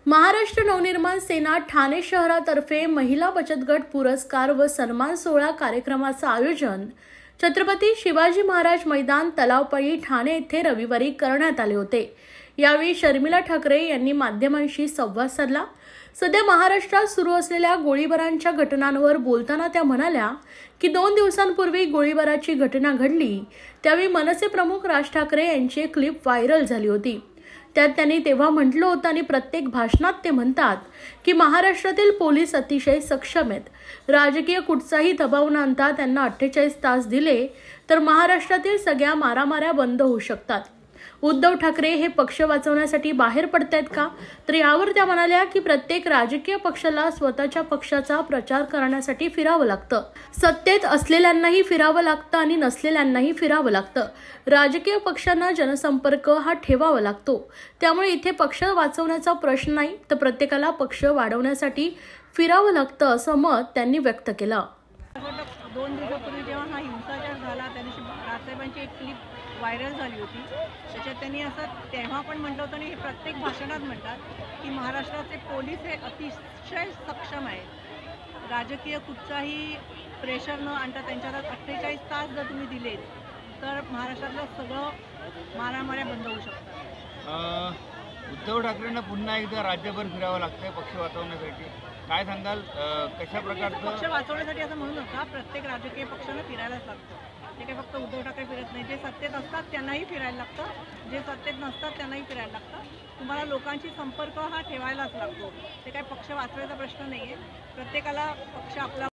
महाराष्ट्र नवनिर्माण सेना ठाणे शहरातर्फे महिला बचत गट पुरस्कार व सन्मान सोहळा कार्यक्रमाचे आयोजन छत्रपती शिवाजी महाराज मैदान तलावपाळी ठाणे येथे रविवारी करण्यात आले होते। यावेळी शर्मिला ठाकरे यांनी माध्यमांशी संवाद साधला। सध्या महाराष्ट्रात सुरू असलेल्या गोळीबारांच्या घटनांवर बोलताना त्या म्हणाल्या की 2 दिवसांपूर्वी गोळीबाराची घटना घडली त्यावेळी मनसे प्रमुख राज ठाकरे यांची एक क्लिप व्हायरल झाली होती। त्यात त्यांनी तेव्हा म्हटलं होतं आणि प्रत्येक भाषणात ते म्हणतात की महाराष्ट्रातील पोलीस अतिशय सक्षम आहेत, राजकीय कुठचाही दबाव न आणता त्यांना 48 तास दिले तर महाराष्ट्रातील सगळ्या मारामाऱ्या बंद होऊ शकतात। उद्धव ठाकरे हे पक्ष वाचवण्यासाठी बाहेर पडतायत का? तर यावर त्या म्हणाल्या की प्रत्येक राजकीय पक्षाला स्वतःच्या पक्षाचा प्रचार करण्यासाठी फिरावं लागतं, सत्तेत असलेल्यांनाही फिरावं लागतं आणि नसलेल्यांनाही फिरावं लागतं। राजकीय पक्षांना जनसंपर्क हा ठेवावा लागतो, त्यामुळे इथे पक्ष वाचवण्याचा प्रश्न नाही तर प्रत्येकाला पक्ष वाढवण्यासाठी फिरावं लागतं असं मत त्यांनी व्यक्त केलं। 2 दिवसापूर्वी जेव्हा हा हिंसाचार झाला त्या दिवशी राजसाहेबांची एक क्लिप व्हायरल झाली होती। त्याच्यात त्यांनी असं तेव्हा पण म्हटलं होतं आणि हे प्रत्येक भाषणात म्हणतात की महाराष्ट्राचे पोलीस हे अतिशय सक्षम आहेत, राजकीय कुठचाही प्रेशर न आणता त्यांच्यावर 48 तास जर तुम्ही दिलेत तर महाराष्ट्रातलं सगळं मारामाऱ्या बंद होऊ शकतात। उद्धव ठाकरेंना पुन्हा एकदा राज्यभर फिरावं लागतंय पक्ष वाचवण्यासाठी, काय सांगाल? कशा प्रकारचं पक्ष वाचवण्यासाठी असं म्हणू नका, प्रत्येक राजकीय पक्षाला फिरायलाच लागतं। ते काही फक्त उद्धव ठाकरे फिरत नाही, जे सत्तेत असतात त्यांनाही फिरायला लागतं, जे सत्तेत नसतात त्यांनाही फिरायला लागतं। तुम्हाला लोकांशी संपर्क हा ठेवायलाच लागतो, ते काही पक्ष वाचवायचा प्रश्न नाही आहे। प्रत्येकाला पक्ष आपला